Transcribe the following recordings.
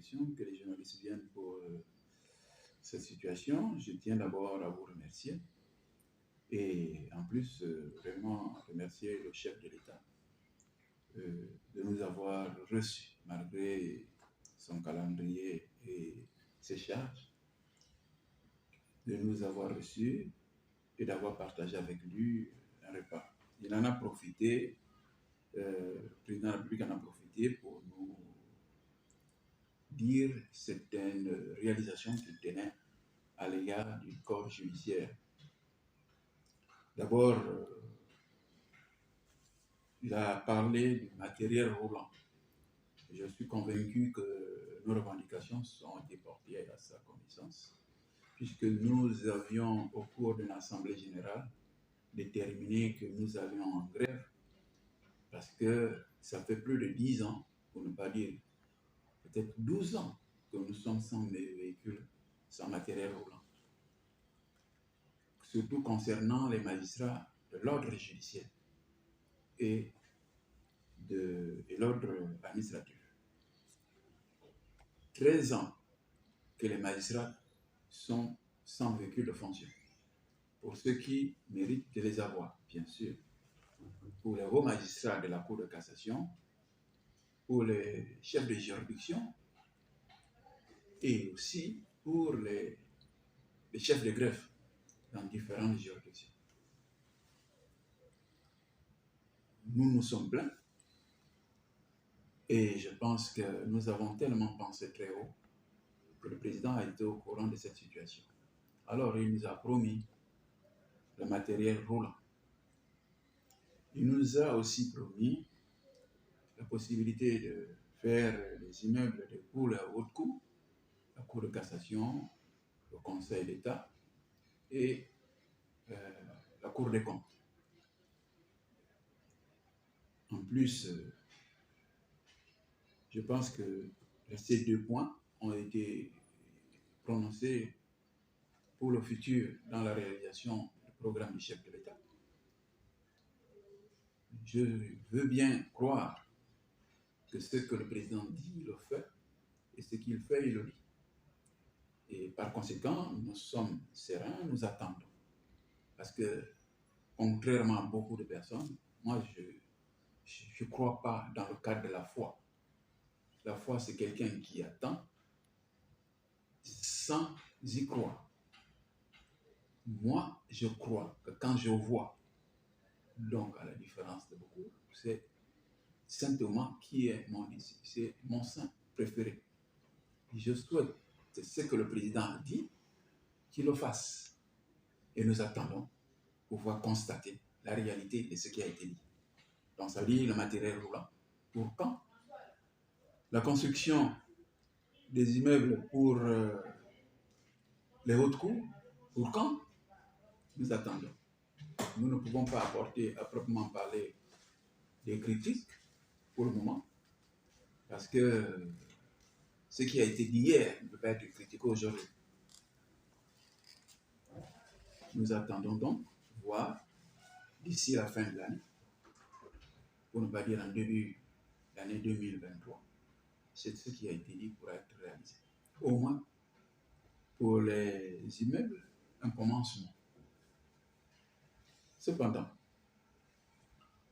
question que les journalistes viennent pour cette situation. Je tiens d'abord à vous remercier et en plus vraiment remercier le chef de l'État de nous avoir reçus malgré son calendrier et ses charges, de nous avoir reçus et d'avoir partagé avec lui un repas. Il en a profité, le président de la République en a profité pour nous dire certaines réalisations qu'il tenait à l'égard du corps judiciaire. D'abord, il a parlé du matériel roulant. Je suis convaincu que nos revendications ont été portées à sa connaissance, puisque nous avions, au cours d'une assemblée générale, déterminé que nous allions en grève, parce que ça fait plus de 10 ans, pour ne pas dire peut-être 12 ans, que nous sommes sans véhicules, sans matériel roulant. Surtout concernant les magistrats de l'ordre judiciaire et l'ordre administratif. 13 ans que les magistrats sont sans véhicule de fonction. Pour ceux qui méritent de les avoir, bien sûr. Pour les hauts magistrats de la Cour de cassation, pour les chefs de juridiction et aussi pour les chefs de greffe dans différentes juridictions. Nous nous sommes plaints et je pense que nous avons tellement pensé très haut que le président a été au courant de cette situation. Alors il nous a promis le matériel roulant. Il nous a aussi promis la possibilité de faire les immeubles de pour la haute cour, la Cour de cassation, le Conseil d'État et la Cour des comptes. En plus, je pense que ces 2 points ont été prononcés pour le futur dans la réalisation du programme du chef de l'État. Je veux bien croire que ce que le président dit, il le fait, et ce qu'il fait, il le dit. Et par conséquent, nous sommes sereins, nous attendons. Parce que, contrairement à beaucoup de personnes, moi, je ne crois pas dans le cadre de la foi. La foi, c'est quelqu'un qui attend sans y croire. Moi, je crois que quand je vois, donc à la différence de beaucoup, c'est Saint Thomas qui est mon disciple, c'est mon saint préféré. Et je souhaite, c'est ce que le président a dit, qu'il le fasse. Et nous attendons pour pouvoir constater la réalité de ce qui a été dit. Donc ça veut dire le matériel roulant. Pour quand? La construction des immeubles pour les hautes cours, pour quand? Nous attendons. Nous ne pouvons pas apporter à proprement parler des critiques pour le moment, parce que ce qui a été dit hier ne peut pas être critiqué aujourd'hui. Nous attendons donc voir d'ici la fin de l'année, pour ne pas dire en début de l'année 2023, c'est ce qui a été dit pour être réalisé. Au moins, pour les immeubles, un commencement. Cependant,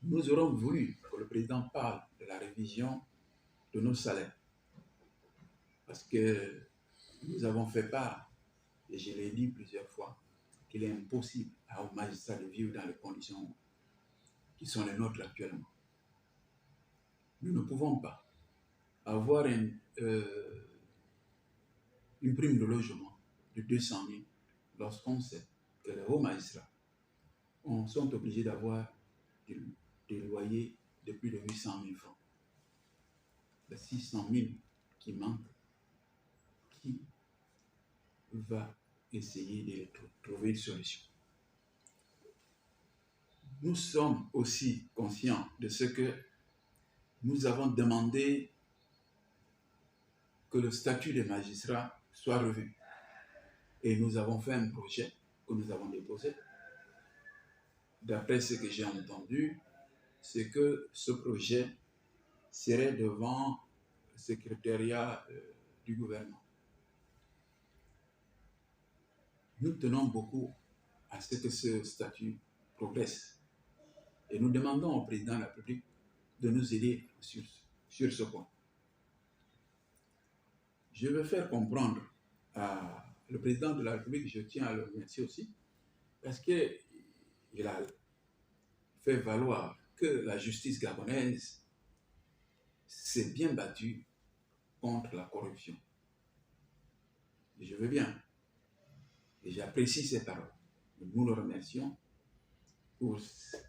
nous aurons voulu que le président parle de la révision de nos salaires. Parce que nous avons fait part, et je l'ai dit plusieurs fois, qu'il est impossible aux magistrats de vivre dans les conditions qui sont les nôtres actuellement. Nous ne pouvons pas avoir une prime de logement de 200 000 lorsqu'on sait que les hauts magistrats sont obligés d'avoir des loyers de plus de 800 000 francs. Les 600 000 qui manquent, qui va essayer de trouver une solution. Nous sommes aussi conscients de ce que nous avons demandé que le statut des magistrats soit revu. Et nous avons fait un projet que nous avons déposé. D'après ce que j'ai entendu, c'est que ce projet serait devant le secrétariat du gouvernement. Nous tenons beaucoup à ce que ce statut progresse. Et nous demandons au président de la République de nous aider sur ce point. Je veux faire comprendre à le président de la République, je tiens à le remercier aussi, parce qu'il a fait valoir que la justice gabonaise s'est bien battue contre la corruption. Et je veux bien, et j'apprécie ces paroles. Nous le remercions pour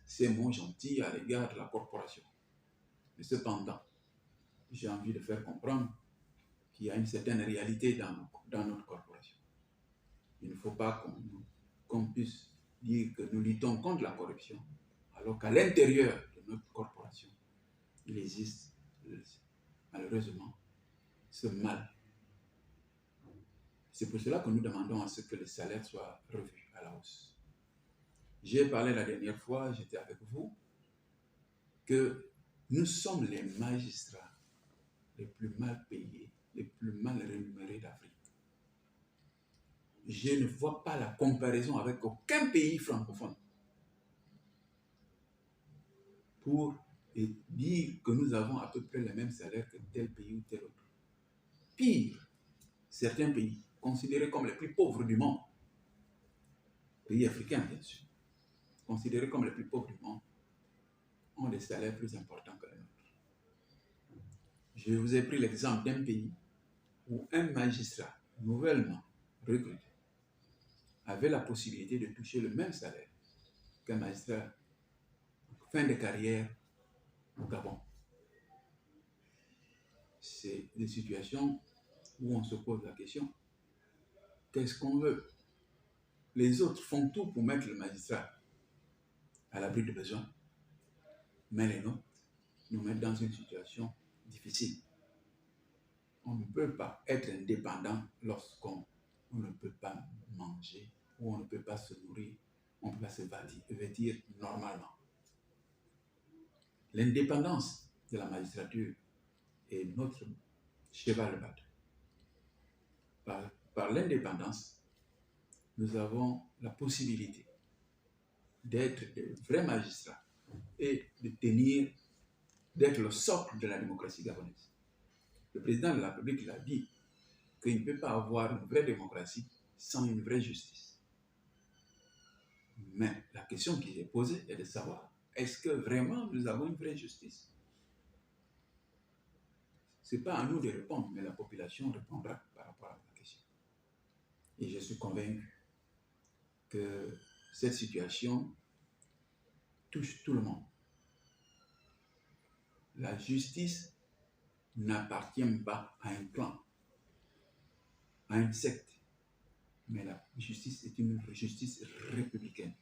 ces mots gentils à l'égard de la corporation. Mais cependant, j'ai envie de faire comprendre qu'il y a une certaine réalité dans notre corporation. Il ne faut pas qu'on puisse dire que nous luttons contre la corruption, alors qu'à l'intérieur de notre corporation, il existe malheureusement ce mal. C'est pour cela que nous demandons à ce que le salaire soit revu à la hausse. J'ai parlé la dernière fois, j'étais avec vous, que nous sommes les magistrats les plus mal payés, les plus mal rémunérés d'Afrique. Je ne vois pas la comparaison avec aucun pays francophone pour dire que nous avons à peu près le même salaire que tel pays ou tel autre. Pire, certains pays, considérés comme les plus pauvres du monde, pays africains bien sûr, considérés comme les plus pauvres du monde, ont des salaires plus importants que les nôtres. Je vous ai pris l'exemple d'un pays où un magistrat nouvellement recruté avait la possibilité de toucher le même salaire qu'un magistrat en fin de carrière au Gabon. C'est des situations où on se pose la question, qu'est-ce qu'on veut? Les autres font tout pour mettre le magistrat à l'abri de besoin, mais les nôtres nous mettent dans une situation difficile. On ne peut pas être indépendant lorsqu'on ne peut pas manger, ou on ne peut pas se nourrir, on ne peut pas se vêtir normalement. L'indépendance de la magistrature est notre cheval de bataille. Par l'indépendance, nous avons la possibilité d'être de vrais magistrats et d'être le socle de la démocratie gabonaise. Le président de la République l'a dit qu'il ne peut pas avoir une vraie démocratie sans une vraie justice. Mais la question qui est posée est de savoir, est-ce que vraiment nous avons une vraie justice? Ce n'est pas à nous de répondre, mais la population répondra par rapport à la question. Et je suis convaincu que cette situation touche tout le monde. La justice n'appartient pas à un clan, à une secte, mais la justice est une justice républicaine.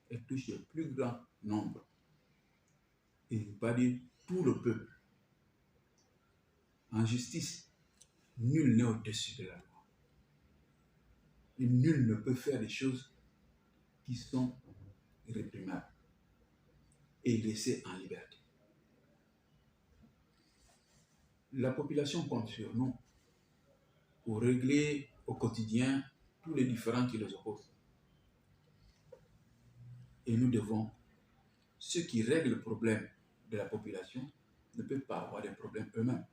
Elle touche le plus grand nombre. Et il ne faut pas dire tout le peuple. En justice, nul n'est au-dessus de la loi. Et nul ne peut faire des choses qui sont réprimables et laissées en liberté. La population compte sur nous pour régler au quotidien tous les différends qui les opposent. Et nous devons, ceux qui règlent le problème de la population ne peuvent pas avoir des problèmes eux-mêmes.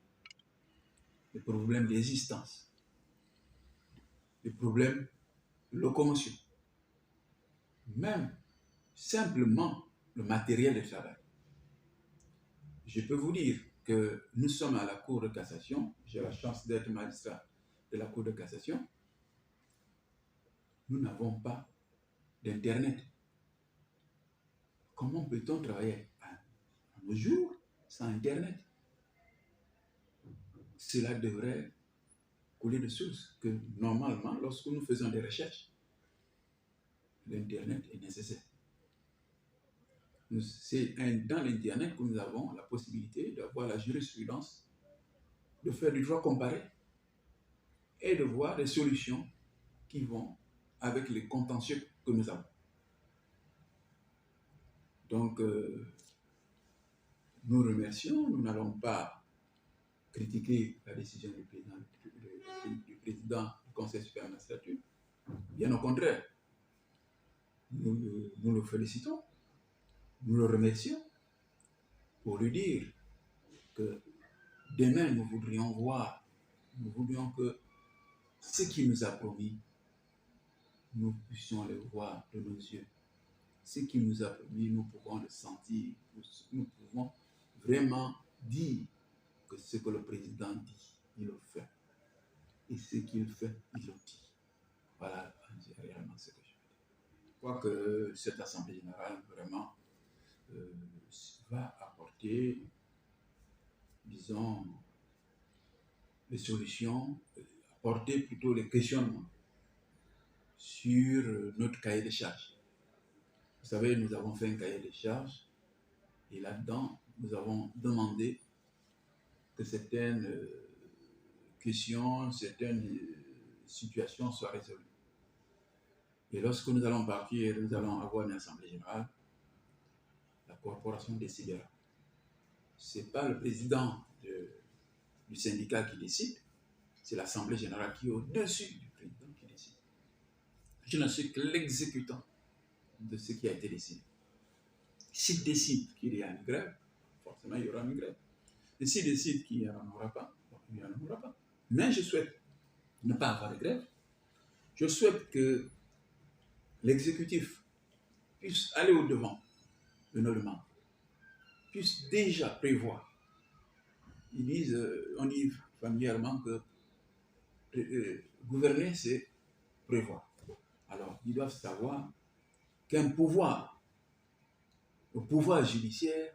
Des problèmes d'existence, des problèmes de locomotion, même simplement le matériel de travail. Je peux vous dire que nous sommes à la Cour de cassation, j'ai la chance d'être magistrat de la Cour de cassation, nous n'avons pas d'Internet. Comment peut-on travailler à nos jours sans Internet? Cela devrait couler de source que normalement, lorsque nous faisons des recherches, l'Internet est nécessaire. C'est dans l'Internet que nous avons la possibilité d'avoir la jurisprudence, de faire du droit comparé et de voir des solutions qui vont avec les contentieux que nous avons. Donc, nous remercions, nous n'allons pas critiquer la décision du président du Conseil supérieur de la magistrature. Bien au contraire, nous le félicitons, nous le remercions pour lui dire que demain nous voudrions que ce qu'il nous a promis, nous puissions le voir de nos yeux. Ce qu'il nous a promis, nous pouvons le sentir, nous pouvons vraiment dire que ce que le président dit, il le fait. Et ce qu'il fait, il le dit. Voilà réellement ce que je veux dire. Je crois que cette Assemblée générale, vraiment, va apporter, disons, les solutions, apporter plutôt les questionnements sur notre cahier de charges. Vous savez, nous avons fait un cahier de charges et là-dedans, nous avons demandé que certaines questions, certaines situations soient résolues. Et lorsque nous allons partir, nous allons avoir une assemblée générale, la corporation décidera. Ce n'est pas le président du syndicat qui décide, c'est l'assemblée générale qui est au-dessus du président qui décide. Je ne suis que l'exécutant de ce qui a été décidé. S'il décide qu'il y a une grève, forcément il y aura une grève. Et s'il décide qu'il n'y en aura pas, il n'y en aura pas. Mais je souhaite ne pas avoir de grève. Je souhaite que l'exécutif puisse aller au-devant de nos demandes, puisse déjà prévoir. Ils disent, on dit familièrement que gouverner, c'est prévoir. Alors, ils doivent savoir qu'un pouvoir, le pouvoir judiciaire,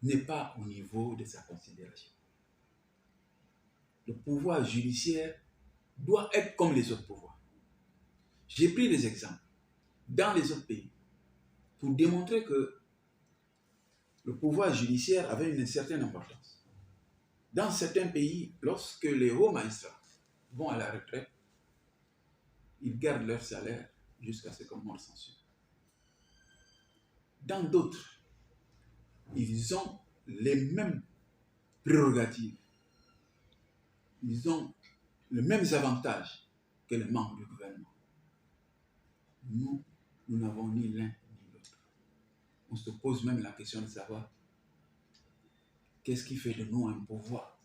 n'est pas au niveau de sa considération. Le pouvoir judiciaire doit être comme les autres pouvoirs. J'ai pris des exemples dans les autres pays pour démontrer que le pouvoir judiciaire avait une certaine importance. Dans certains pays, lorsque les hauts magistrats vont à la retraite, ils gardent leur salaire jusqu'à ce que mort s'en suive. Dans d'autres, ils ont les mêmes prérogatives. Ils ont les mêmes avantages que les membres du gouvernement. Nous n'avons ni l'un ni l'autre. On se pose même la question de savoir qu'est-ce qui fait de nous un pouvoir.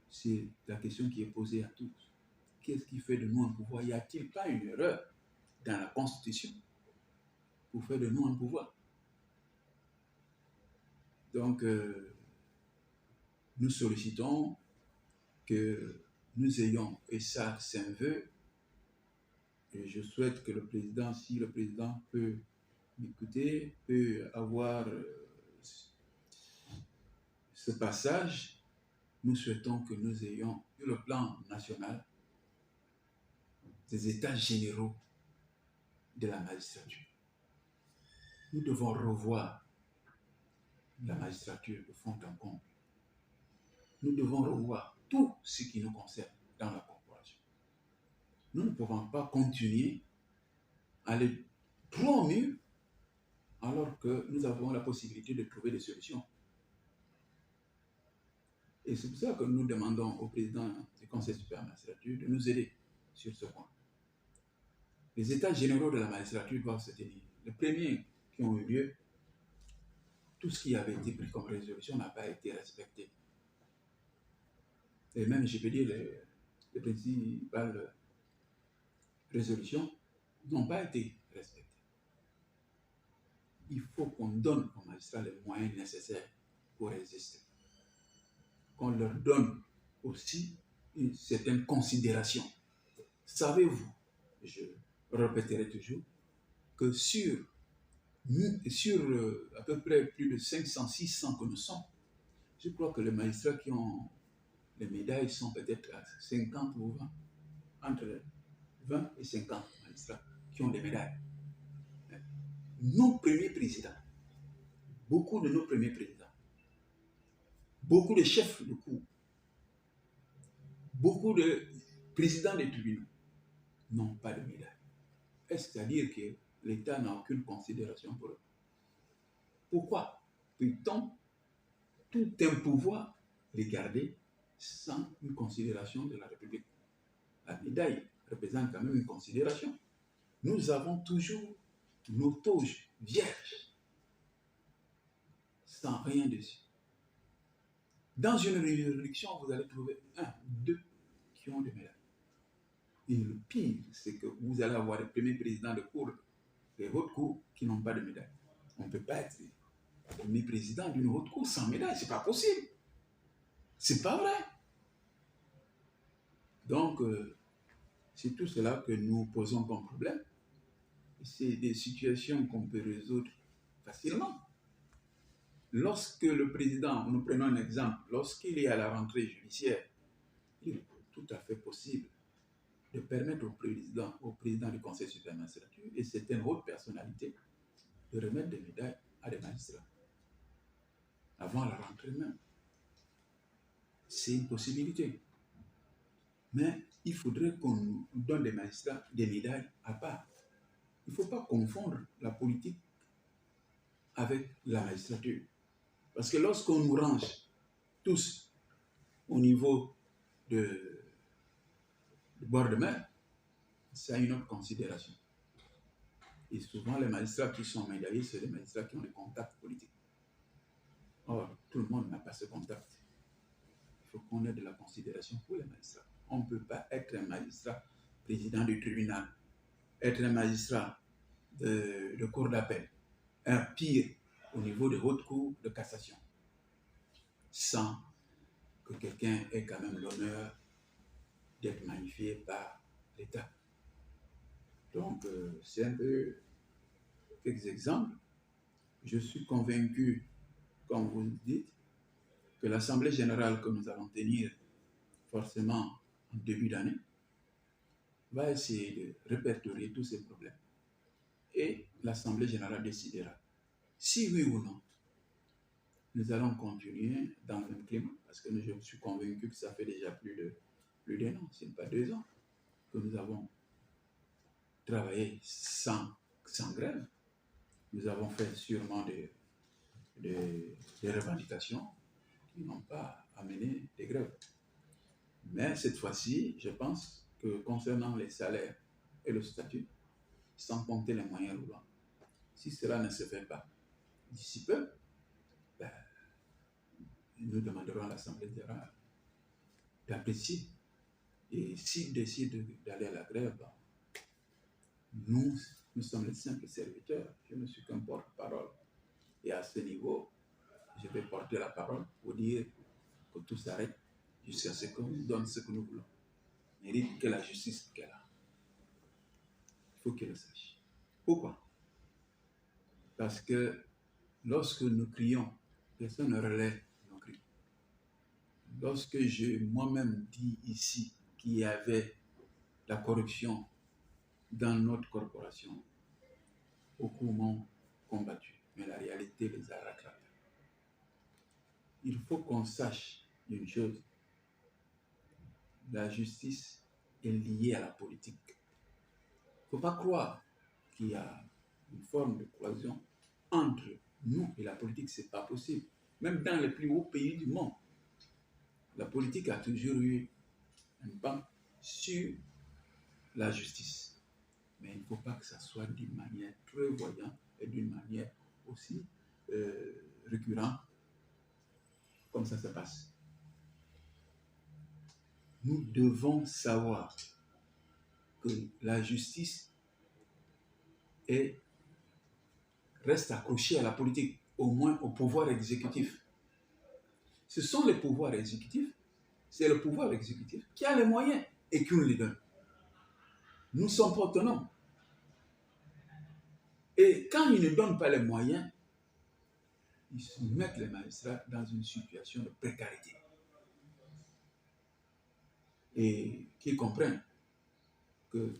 C'est la question qui est posée à tous. Qu'est-ce qui fait de nous un pouvoir? Y a-t-il pas une erreur dans la Constitution pour faire de nous un pouvoir? Donc, nous sollicitons que nous ayons, et ça c'est un vœu, et je souhaite que le président, si le président peut m'écouter, peut avoir ce passage, nous souhaitons que nous ayons, sur le plan national, des états généraux de la magistrature. Nous devons revoir la magistrature de fond en comble. Nous devons revoir tout ce qui nous concerne dans la corporation. Nous ne pouvons pas continuer à aller trop au mur alors que nous avons la possibilité de trouver des solutions. Et c'est pour ça que nous demandons au président du Conseil supérieur de la magistrature de nous aider sur ce point. Les états généraux de la magistrature doivent se tenir. Les premiers qui ont eu lieu, tout ce qui avait été pris comme résolution n'a pas été respecté. Et même, je peux dire, les principales résolutions n'ont pas été respectées. Il faut qu'on donne aux magistrats les moyens nécessaires pour résister. Qu'on leur donne aussi une certaine considération. Savez-vous, je répéterai toujours, que sur à peu près plus de 500, 600 que nous sommes, je crois que les magistrats qui ont les médailles sont peut-être à 50 ou 20, entre 20 et 50 magistrats qui ont des médailles. Nos premiers présidents, beaucoup de nos premiers présidents, beaucoup de chefs de cour, beaucoup de présidents des tribunaux n'ont pas de médaille. C'est-à-dire que l'État n'a aucune considération pour eux. Pourquoi peut-on tout un pouvoir les garder sans une considération de la République. La médaille représente quand même une considération. Nous avons toujours nos toges vierges, sans rien dessus. Dans une juridiction, vous allez trouver un, deux qui ont des médailles. Et le pire, c'est que vous allez avoir les premiers présidents de cour, des hautes cours, qui n'ont pas de médaille. On ne peut pas être premier président d'une haute cour sans médaille, c'est pas possible. C'est pas vrai. Donc, c'est tout cela que nous posons comme problème. C'est des situations qu'on peut résoudre facilement. Lorsque le président, nous prenons un exemple, lorsqu'il est à la rentrée judiciaire, il est tout à fait possible de permettre au président du Conseil supérieur de la magistrature et certaines hautes personnalités de remettre des médailles à des magistrats avant la rentrée même. C'est une possibilité. Mais il faudrait qu'on nous donne des magistrats des médailles à part. Il ne faut pas confondre la politique avec la magistrature. Parce que lorsqu'on nous range tous au niveau du bord de mer, ça a une autre considération. Et souvent, les magistrats qui sont médaillés, c'est les magistrats qui ont des contacts politiques. Or, tout le monde n'a pas ce contact. Il faut qu'on ait de la considération pour les magistrats. On ne peut pas être un magistrat président du tribunal, être un magistrat de cour d'appel, un pire au niveau de haute cour de cassation, sans que quelqu'un ait quand même l'honneur d'être magnifié par l'État. Donc, c'est un peu quelques exemples. Je suis convaincu, comme vous le dites, que l'Assemblée générale que nous allons tenir forcément en début d'année va essayer de répertorier tous ces problèmes. Et l'Assemblée générale décidera si oui ou non nous allons continuer dans le même climat, parce que je suis convaincu que ça fait déjà plus d'un an, ce n'est pas 2 ans, que nous avons travaillé sans grève. Nous avons fait sûrement des revendications qui n'ont pas amené des grèves. Mais cette fois-ci, je pense que concernant les salaires et le statut, sans compter les moyens roulants, si cela ne se fait pas d'ici peu, nous demanderons à l'Assemblée générale d'apprécier. Et s'ils décident d'aller à la grève, nous sommes les simples serviteurs. Je ne suis qu'un porte-parole. Et à ce niveau, je vais porter la parole pour dire que tout s'arrête jusqu'à ce qu'on nous donne ce que nous voulons. Mérite que la justice qu'elle a. Il faut qu'elle le sache. Pourquoi? Parce que lorsque nous crions, personne ne relève nos cris. Lorsque j'ai moi-même dit ici qu'il y avait la corruption dans notre corporation, beaucoup m'ont combattu, mais la réalité les a rattrapés. Il faut qu'on sache une chose, la justice est liée à la politique. Il ne faut pas croire qu'il y a une forme de cloison entre nous et la politique, ce n'est pas possible. Même dans les plus hauts pays du monde, la politique a toujours eu un banc sur la justice. Mais il ne faut pas que ça soit d'une manière très voyante et d'une manière aussi récurrente, comme ça se passe. Nous devons savoir que la justice reste accrochée à la politique, au moins au pouvoir exécutif. Ce sont les pouvoirs exécutifs, c'est le pouvoir exécutif qui a les moyens et qui nous les donne. Nous sommes pas autonomes. Et quand ils ne donnent pas les moyens, ils mettent les magistrats dans une situation de précarité. Et qu'ils comprennent que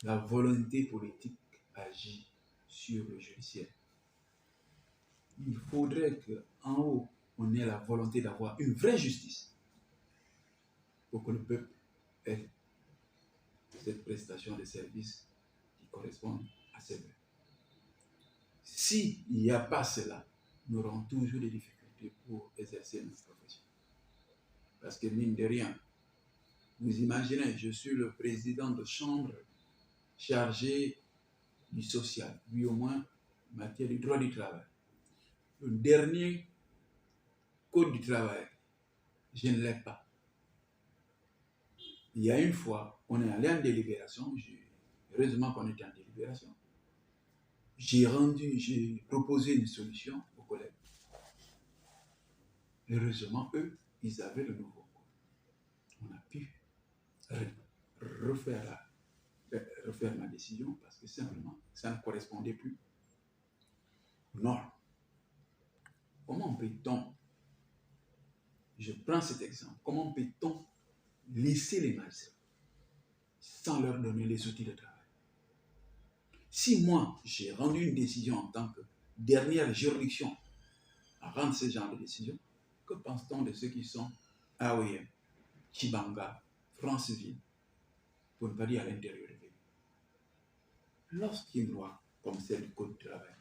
la volonté politique agit sur le judiciaire. Il faudrait qu'en haut, on ait la volonté d'avoir une vraie justice pour que le peuple ait cette prestation de services qui correspondent à ses besoins. S'il n'y a pas cela, nous aurons toujours des difficultés. difficultés pour exercer notre profession. Parce que mine de rien, vous imaginez, je suis le président de chambre chargé du social, lui au moins en matière du droit du travail. Le dernier code du travail, je ne l'ai pas. Il y a une fois, on est allé en délibération, heureusement qu'on était en délibération. J'ai proposé une solution aux collègues. Heureusement, eux, ils avaient le nouveau code. On a pu refaire ma décision parce que simplement, ça ne correspondait plus aux normes. Comment peut-on, je prends cet exemple, comment peut-on laisser les magistrats sans leur donner les outils de travail? Si moi, j'ai rendu une décision en tant que dernière juridiction à rendre ce genre de décision, que pense-t-on de ceux qui sont AOM, Chibanga, Franceville, pour ne pas dire à l'intérieur du pays? Lorsqu'une loi comme celle du Code du travail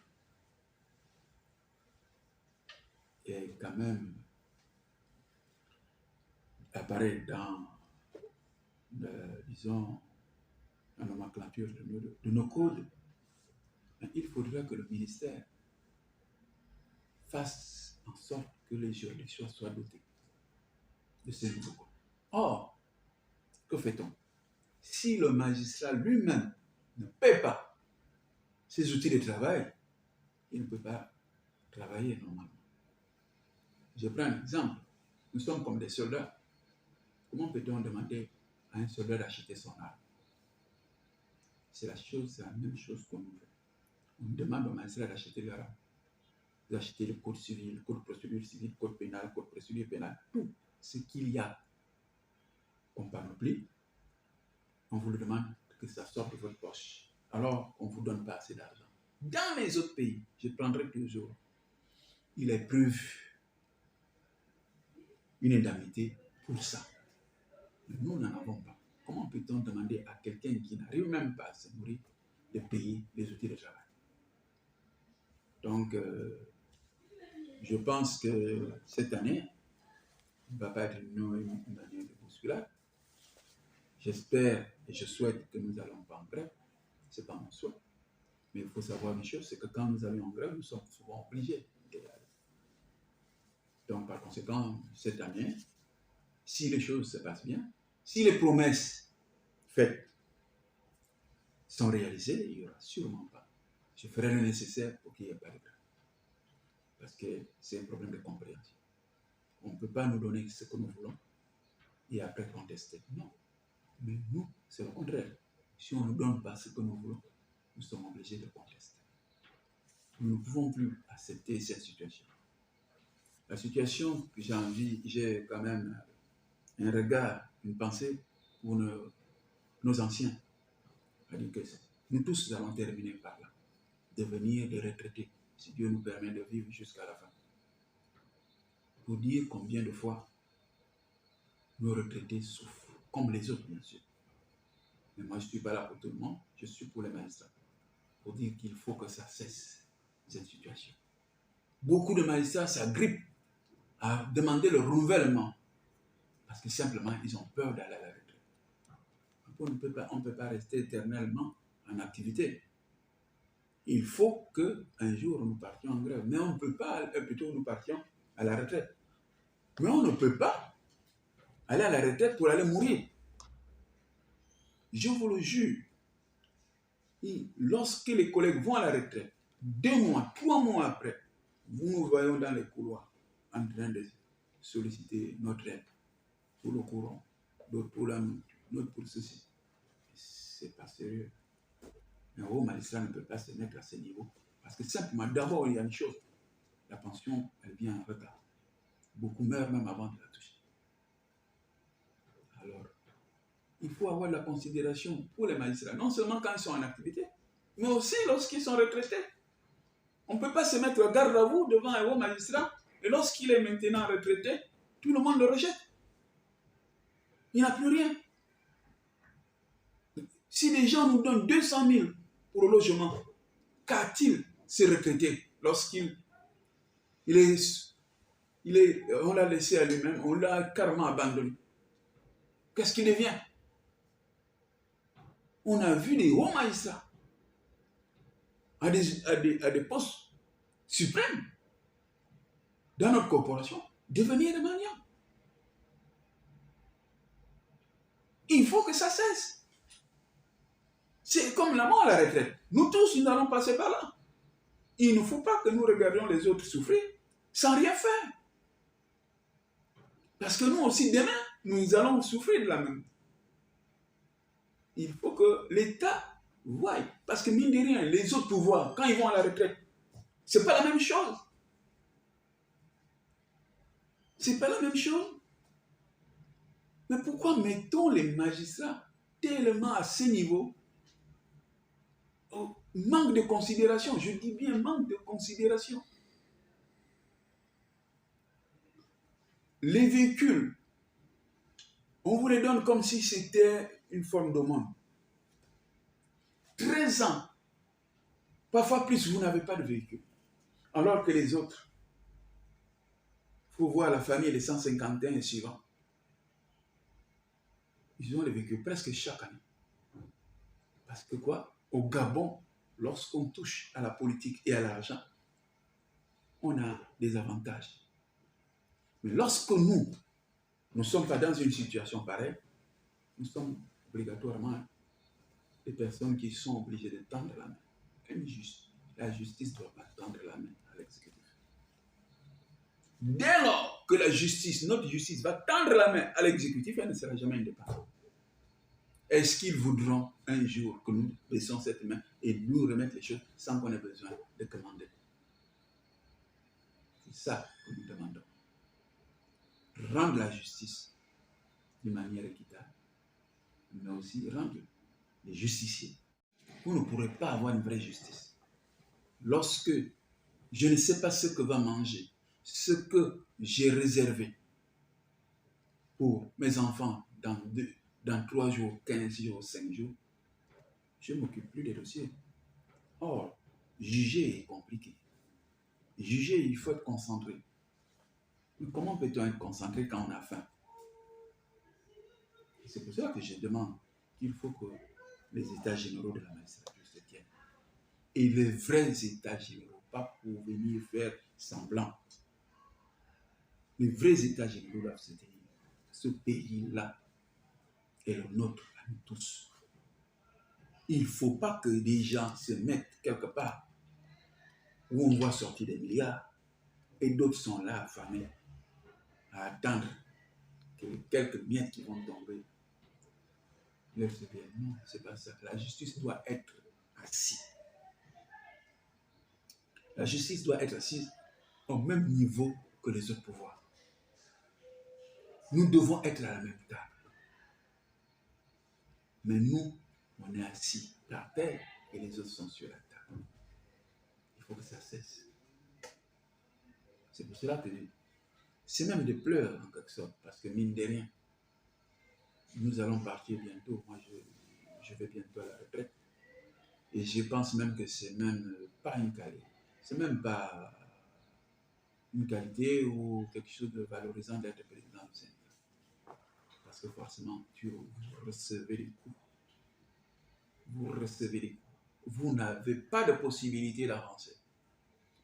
est quand même apparaît dans, disons, la nomenclature de nos codes, il faudra que le ministère fasse en sorte que les juridictions soient dotées de ces nouveaux codes. Or, que fait-on? Si le magistrat lui-même ne paie pas ses outils de travail, il ne peut pas travailler normalement. Je prends un exemple. Nous sommes comme des soldats. Comment peut-on demander à un soldat d'acheter son arme? C'est la même chose qu'on nous fait. On demande aux magistrats d'acheter leur arme, d'acheter le code civil, le code de procédure civile, le code pénal, le code de procédure pénale, tout ce qu'il y a comme panoplie, on vous le demande que ça sorte de votre poche. Alors, on ne vous donne pas assez d'argent. Dans les autres pays, je prendrai toujours, il est prévu une indemnité pour ça. Mais nous n'en avons pas. Comment peut-on demander à quelqu'un qui n'arrive même pas à se nourrir de payer les outils de travail? Donc, je pense que cette année ne va pas être une année de bousculade. J'espère et je souhaite que nous n'allons pas en grève. Ce n'est pas mon souhait. Mais il faut savoir une chose, c'est que quand nous allons en grève, nous sommes souvent obligés d'y aller. Donc, par conséquent, cette année, si les choses se passent bien, si les promesses faites sont réalisées, il n'y aura sûrement pas. Je ferai le nécessaire pour qu'il n'y ait pas de grève. Parce que c'est un problème de compréhension. On ne peut pas nous donner ce que nous voulons et après contester. Non. Mais nous, c'est le contraire. Si on ne nous donne pas ce que nous voulons, nous sommes obligés de contester. Nous ne pouvons plus accepter cette situation. La situation que j'ai quand même un regard, une pensée pour nos anciens. C'est-à-dire que nous tous allons terminer par là, devenir des retraités, si Dieu nous permet de vivre jusqu'à la fin. Pour dire combien de fois nos retraités souffrent, comme les autres bien sûr. Mais moi je ne suis pas là pour tout le monde, je suis pour les magistrats. Pour dire qu'il faut que ça cesse, cette situation. Beaucoup de magistrats s'agrippent à demander le renouvellement parce que simplement ils ont peur d'aller à la retraite. On ne peut pas rester éternellement en activité. Il faut qu'un jour nous partions en grève, mais on ne peut pas, plutôt nous partions à la retraite. Mais on ne peut pas aller à la retraite pour aller mourir. Je vous le jure, lorsque les collègues vont à la retraite, 2 mois, 3 mois après, nous voyons dans les couloirs en train de solliciter notre aide pour le courant, d'autres pour la nourriture, d'autres pour ceci. C'est pas sérieux. Un haut magistrat ne peut pas se mettre à ce niveau parce que simplement, d'abord, il y a une chose, la pension, elle vient en retard. Beaucoup meurent même avant de la toucher. Alors, il faut avoir de la considération pour les magistrats, non seulement quand ils sont en activité, mais aussi lorsqu'ils sont retraités. On ne peut pas se mettre garde à vous devant un haut magistrat et lorsqu'il est maintenant retraité, tout le monde le rejette. Il n'y a plus rien. Si les gens nous donnent 200 000 pour le logement, qu'a-t-il se retraiter lorsqu'il est On l'a laissé à lui-même, on l'a carrément abandonné. Qu'est-ce qu'il devient? On a vu des hauts magistrats à des postes suprêmes dans notre corporation devenir des maniants. Il faut que ça cesse. C'est comme la mort à la retraite. Nous tous, nous allons passer par là. Il ne faut pas que nous regardions les autres souffrir sans rien faire. Parce que nous aussi, demain, nous allons souffrir de la même. Il faut que l'État voie. Parce que mine de rien, les autres pouvoirs, quand ils vont à la retraite, c'est pas la même chose. C'est pas la même chose. Mais pourquoi mettons les magistrats tellement à ce niveau? Manque de considération, je dis bien manque de considération. Les véhicules, on vous les donne comme si c'était une forme de monde. 13 ans, parfois plus, vous n'avez pas de véhicule. Alors que les autres, il faut voir la famille des 151 et suivants. Ils ont des véhicules presque chaque année. Parce que quoi? Au Gabon, lorsqu'on touche à la politique et à l'argent, on a des avantages. Mais lorsque nous ne sommes pas dans une situation pareille, nous sommes obligatoirement des personnes qui sont obligées de tendre la main. La justice ne doit pas tendre la main à l'exécutif. Dès lors que la justice, notre justice, va tendre la main à l'exécutif, elle ne sera jamais indépendante. Est-ce qu'ils voudront un jour que nous baissions cette main et nous remettre les choses sans qu'on ait besoin de commander? C'est ça que nous demandons. Rendre la justice de manière équitable, mais aussi rendre les justiciers. Vous ne pourrez pas avoir une vraie justice. Lorsque je ne sais pas ce que va manger, ce que j'ai réservé pour mes enfants dans 3 jours, 15 jours, 5 jours, je ne m'occupe plus des dossiers. Or, juger est compliqué. Juger, il faut être concentré. Mais comment peut-on être concentré quand on a faim? C'est pour ça que je demande qu'il faut que les états généraux de la magistrature se tiennent. Et les vrais états généraux, pas pour venir faire semblant. Les vrais états généraux doivent se tenir. Ce pays-là est le nôtre à nous tous. Il ne faut pas que des gens se mettent quelque part où on voit sortir des milliards et d'autres sont là affamés à attendre que les quelques miettes qui vont tomber leur se viennent. Non, c'est pas ça. La justice doit être assise. La justice doit être assise au même niveau que les autres pouvoirs. Nous devons être à la même table. Mais nous, on est assis par terre et les autres sont sur la table. Il faut que ça cesse. C'est pour cela que c'est même des pleurs en quelque sorte, parce que mine de rien, nous allons partir bientôt. Moi, je vais bientôt à la retraite. Et je pense même que c'est même pas une qualité. C'est même pas une qualité ou quelque chose de valorisant d'être président du Sénégal. Parce que forcément, vous recevez des coups. Vous recevez des coups. Vous n'avez pas de possibilité d'avancer.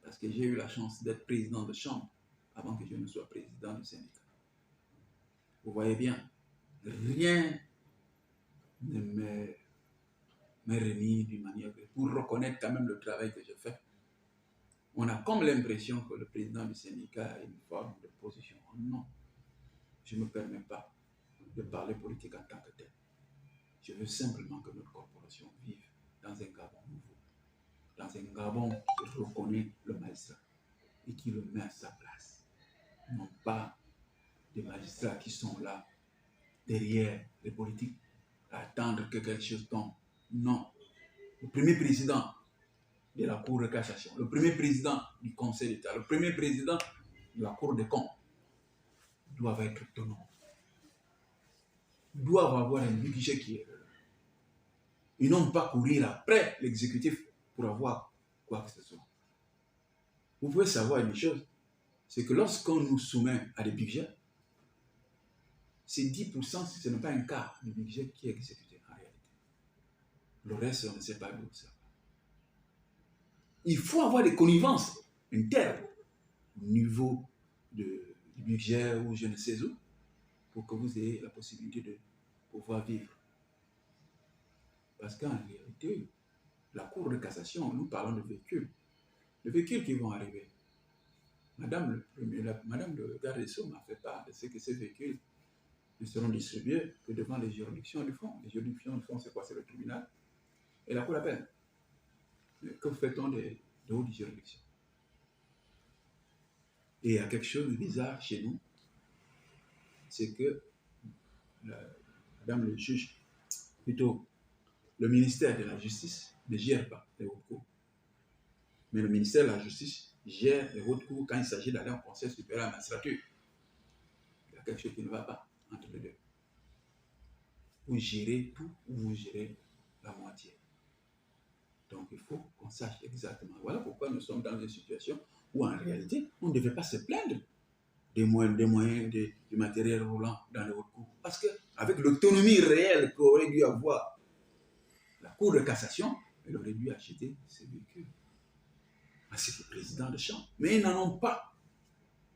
Parce que j'ai eu la chance d'être président de chambre avant que je ne sois président du syndicat. Vous voyez bien, rien ne m'est remis d'une manière pour reconnaître quand même le travail que je fais. On a comme l'impression que le président du syndicat a une forme de position. Non, je ne me permets pas de parler politique en tant que tel. Je veux simplement que notre corporation vive dans un Gabon nouveau, dans un Gabon qui reconnaît le magistrat et qui le met à sa place. Non pas des magistrats qui sont là, derrière les politiques, à attendre que quelque chose tombe. Non. Le premier président de la Cour de cassation, le premier président du Conseil d'État, le premier président de la Cour des comptes doivent être autonomes. Doivent avoir un budget qui est là. Ils n'ont pas courir après l'exécutif pour avoir quoi que ce soit. Vous pouvez savoir une chose, c'est que lorsqu'on nous soumet à des budgets, c'est 10%, ce n'est pas un quart du budget qui est exécuté en réalité. Le reste, on ne sait pas d'où ça va. Il faut avoir des connivences internes au niveau du budget ou je ne sais où pour que vous ayez la possibilité de pouvoir vivre. Parce qu'en réalité, la Cour de cassation, nous parlons de véhicules. Les véhicules qui vont arriver. Madame le garde des Sceaux m'a fait part de ce que ces véhicules ne seront distribués que devant les juridictions du fond. Les juridictions du fond, c'est quoi? C'est le tribunal et la Cour d'appel. Que fait-on de hautes juridictions? Et il y a quelque chose de bizarre chez nous, c'est que madame le juge, plutôt le ministère de la Justice ne gère pas les hautes cours. Mais le ministère de la Justice gère les hautes cours quand il s'agit d'aller en Conseil supérieur à la magistrature. Il y a quelque chose qui ne va pas entre les deux. Vous gérez tout ou vous gérez la moitié. Donc il faut qu'on sache exactement. Voilà pourquoi nous sommes dans une situation où en réalité, on ne devait pas se plaindre des moyens du matériel roulant dans les hautes cours. Parce qu'avec l'autonomie réelle qu'aurait dû avoir la Cour de cassation, elle aurait dû acheter ces véhicules. C'est le président de chambre. Mais ils n'en ont pas.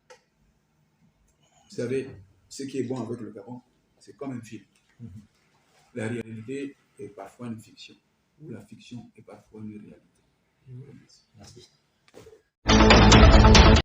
Vous savez, ce qui est bon avec le Gabon, c'est comme un film. La réalité est parfois une fiction, ou la fiction est parfois une réalité. Merci.